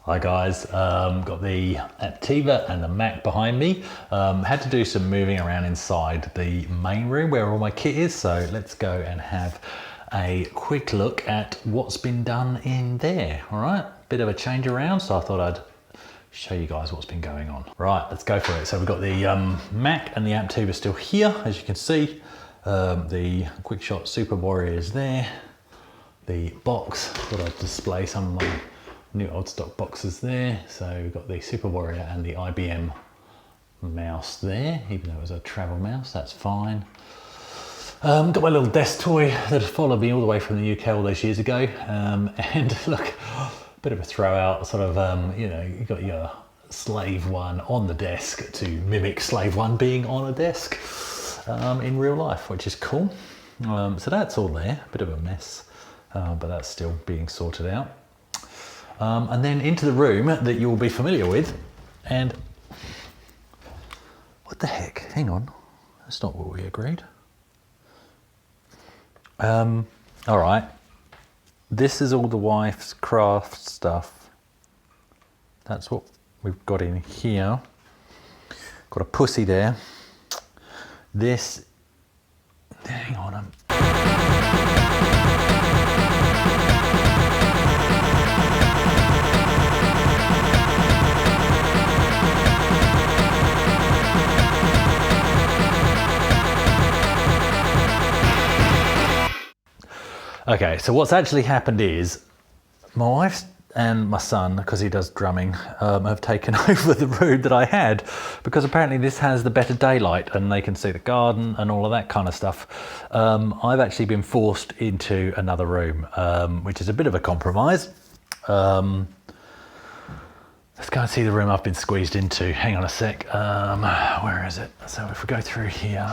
Hi guys, got the Aptiva and the Mac behind me. Had to do some moving around inside the main room where all my kit is, so let's go and have a quick look at what's been done in there. All right, bit of a change around, so I thought I'd show you guys what's been going on. Right, let's go for it. So we've got the Mac and the Aptiva still here, as you can see. The Quick Shot Super Warrior is there. The box, thought I'd display some of my new old stock boxes there. So we've got the Super Warrior and the IBM mouse there, even though it was a travel mouse, that's fine. Got my little desk toy that has followed me all the way from the UK all those years ago. And look, bit of a throw out, sort of, you know, you got your Slave One on the desk to mimic Slave One being on a desk in real life, which is cool. So that's all there, bit of a mess, but that's still being sorted out. And then into the room that you'll be familiar with, and what the heck, hang on, that's not what we agreed. All right, this is all the wife's craft stuff. That's what we've got in here. Got a pussy there. This, hang on, okay, so what's actually happened is my wife and my son, because he does drumming, have taken over the room that I had, because apparently this has the better daylight and they can see the garden and all of that kind of stuff. I've actually been forced into another room, which is a bit of a compromise. Let's go and see the room I've been squeezed into. Hang on a sec. Where is it? So if we go through here,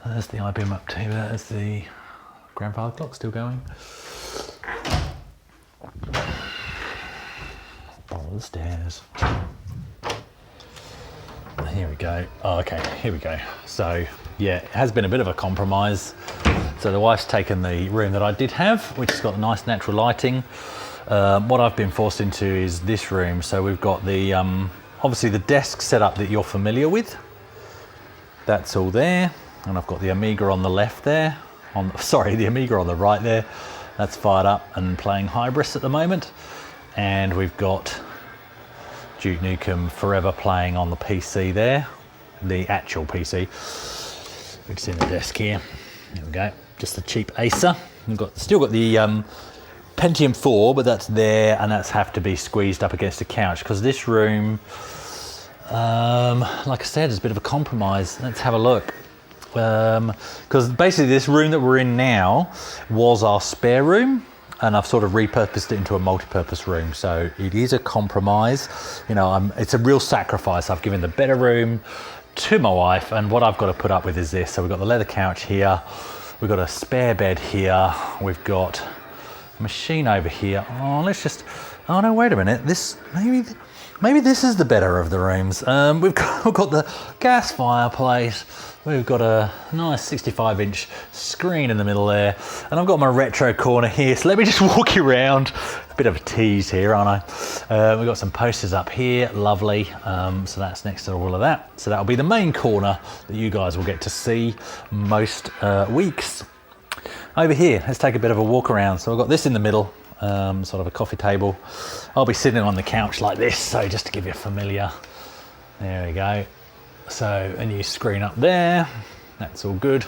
there's the IBM up to there. There's the grandfather clock still going. Follow the stairs. Here we go. Oh, okay, here we go. So yeah, it has been a bit of a compromise. So the wife's taken the room that I did have, which has got nice natural lighting. What I've been forced into is this room. So we've got the, obviously the desk setup that you're familiar with. That's all there. And I've got the Amiga on the left there. The Amiga on the right there. That's fired up and playing Hybris at the moment. And we've got Duke Nukem Forever playing on the PC there, the actual PC, which is in the desk here. There we go, just a cheap Acer. We've still got the Pentium 4, but that's there, and that's have to be squeezed up against the couch, because this room, like I said, is a bit of a compromise. Let's have a look. Because basically this room that we're in now was our spare room, and I've sort of repurposed it into a multi-purpose room. So it is a compromise. You know, it's a real sacrifice. I've given the better room to my wife, and what I've got to put up with is this. So we've got the leather couch here. We've got a spare bed here. We've got a machine over here. Oh, oh no, wait a minute. Maybe this is the better of the rooms. We've got the gas fireplace. We've got a nice 65-inch screen in the middle there, and I've got my retro corner here. So let me just walk you around. A bit of a tease here, aren't I? We've got some posters up here, lovely. So that's next to all of that. So that'll be the main corner that you guys will get to see most weeks. Over here, let's take a bit of a walk around. So I've got this in the middle, sort of a coffee table. I'll be sitting on the couch like this, so just to give you a familiar. There we go. So a new screen up there, that's all good.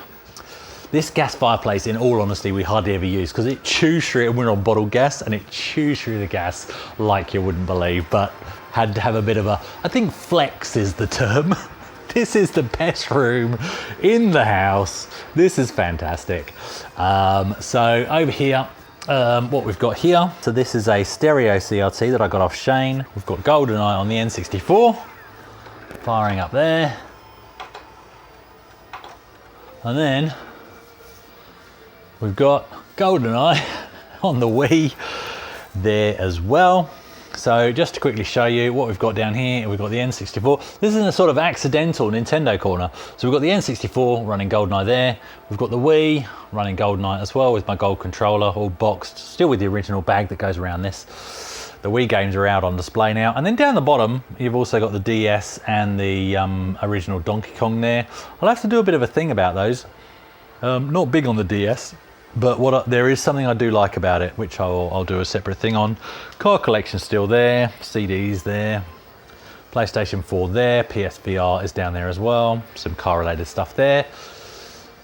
This gas fireplace, in all honesty, we hardly ever use, because it chews through, and we're on bottled gas, and it chews through the gas like you wouldn't believe, but had to have a bit of a, I think flex is the term. This is the best room in the house. This is fantastic. So over here, what we've got here, so this is a stereo CRT that I got off Shane. We've got GoldenEye on the N64. Firing up there, and then we've got GoldenEye on the Wii there as well. So just to quickly show you what we've got down here, we've got the N64. This is a sort of accidental Nintendo corner. So we've got the N64 running GoldenEye there. We've got the Wii running GoldenEye as well with my gold controller all boxed, still with the original bag that goes around this. The Wii games are out on display now. And then down the bottom, you've also got the DS and the original Donkey Kong there. I'll have to do a bit of a thing about those. Not big on the DS, but there is something I do like about it, which I'll do a separate thing on. Car collection still there, CDs there, PlayStation 4 there, PSVR is down there as well, some car related stuff there.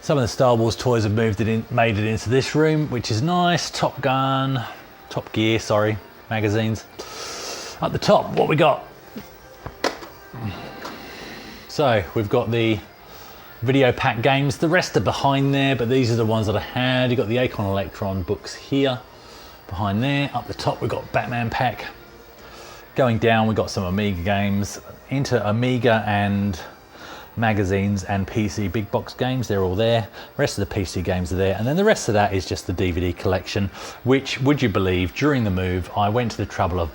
Some of the Star Wars toys have made it into this room, which is nice. Top Gear, sorry, magazines. At the top, what we got? So we've got the video pack games. The rest are behind there, but these are the ones that I had. You've got the Akon Electron books here, behind there. Up the top, we've got Batman pack. Going down, we've got some Amiga games. Into Amiga and magazines and PC big box games, they're all there. Rest of the PC games are there, and then the rest of that is just the DVD collection, which, would you believe, during the move I went to the trouble of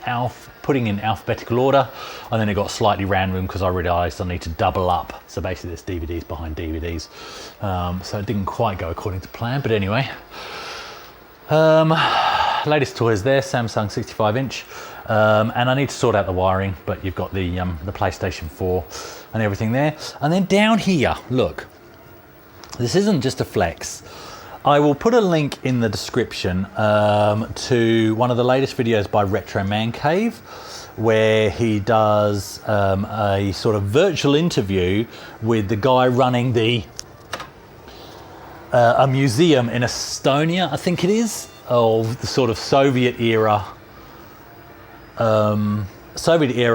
putting in alphabetical order, and then it got slightly random because I realised I need to double up. So basically there's DVDs behind DVDs, so it didn't quite go according to plan, but anyway. Latest toys there, Samsung 65-inch, and I need to sort out the wiring, but you've got the PlayStation 4 and everything there. And then down here, look, this isn't just a flex. I will put a link in the description to one of the latest videos by Retro Man Cave, where he does a sort of virtual interview with the guy running a museum in Estonia, I think it is, of the sort of Soviet era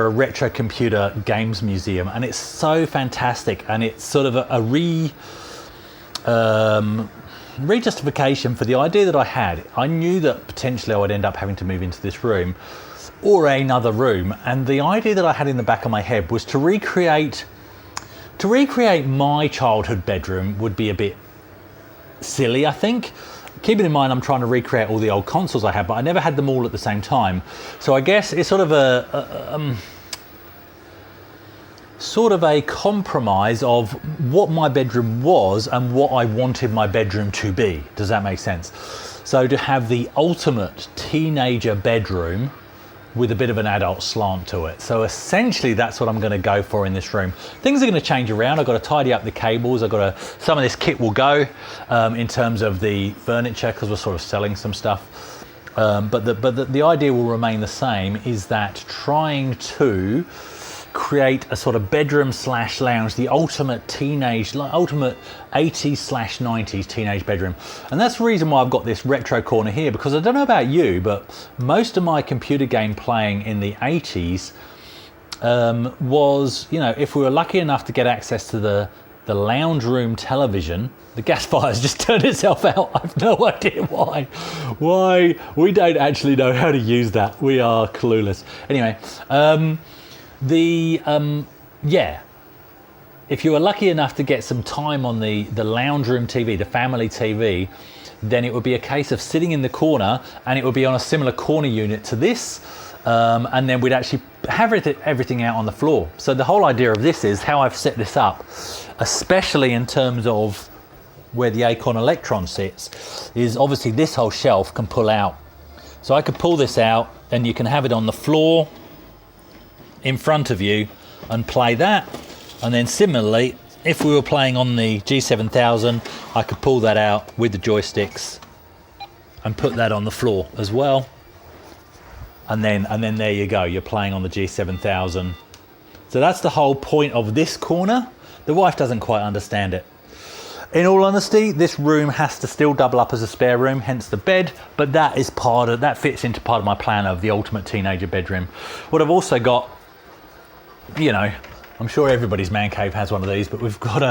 retro computer games museum, and it's so fantastic, and it's sort of a re-justification for the idea that I had. I knew that potentially I would end up having to move into this room or another room, and the idea that I had in the back of my head was to recreate my childhood bedroom would be a bit silly, I think. Keeping in mind I'm trying to recreate all the old consoles I had, but I never had them all at the same time. So I guess it's sort of a compromise of what my bedroom was and what I wanted my bedroom to be. Does that make sense? So to have the ultimate teenager bedroom with a bit of an adult slant to it. So essentially that's what I'm going to go for in this room. Things are going to change around. I've got to tidy up the cables. Some of this kit will go in terms of the furniture, because we're sort of selling some stuff. But the idea will remain the same, is that trying to create a sort of bedroom slash lounge, the ultimate 80s slash 90s teenage bedroom. And that's the reason why I've got this retro corner here, because I don't know about you, but most of my computer game playing in the 80s was, you know, if we were lucky enough to get access to the lounge room television. The gas fire's just turned itself out. I've no idea why. Why? We don't actually know how to use that. We are clueless. Anyway, if you were lucky enough to get some time on the lounge room TV, the family TV, then it would be a case of sitting in the corner, and it would be on a similar corner unit to this, and then we'd actually have everything out on the floor. So the whole idea of this is how I've set this up, especially in terms of where the Akon Electron sits, is obviously this whole shelf can pull out. So I could pull this out, and you can have it on the floor in front of you and play that. And then similarly, if we were playing on the G7000, I could pull that out with the joysticks and put that on the floor as well. And then there you go, you're playing on the G7000. So that's the whole point of this corner. The wife doesn't quite understand it. In all honesty, this room has to still double up as a spare room, hence the bed, but that fits into part of my plan of the ultimate teenager bedroom. What I've also got, you know, I'm sure everybody's man cave has one of these, but we've got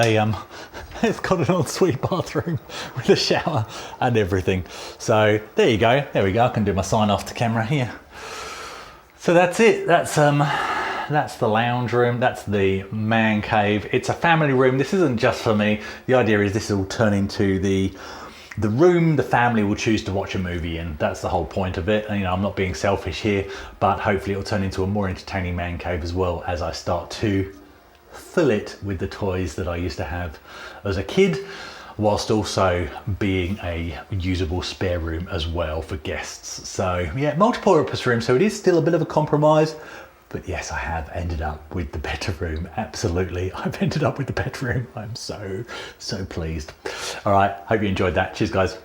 it's got an ensuite bathroom with a shower and everything. So there you go. There we go. I can do my sign off to camera here. So that's it. That's the lounge room. That's the man cave. It's a family room. This isn't just for me. The idea is this will turn into the room the family will choose to watch a movie in. That's the whole point of it. And, you know, I'm not being selfish here, but hopefully it'll turn into a more entertaining man cave as well, as I start to fill it with the toys that I used to have as a kid. whilst also being a usable spare room as well for guests. So yeah, multi-purpose room, so it is still a bit of a compromise, but yes, I have ended up with the better room. Absolutely, I've ended up with the better room. I'm so pleased. All right, hope you enjoyed that. Cheers guys.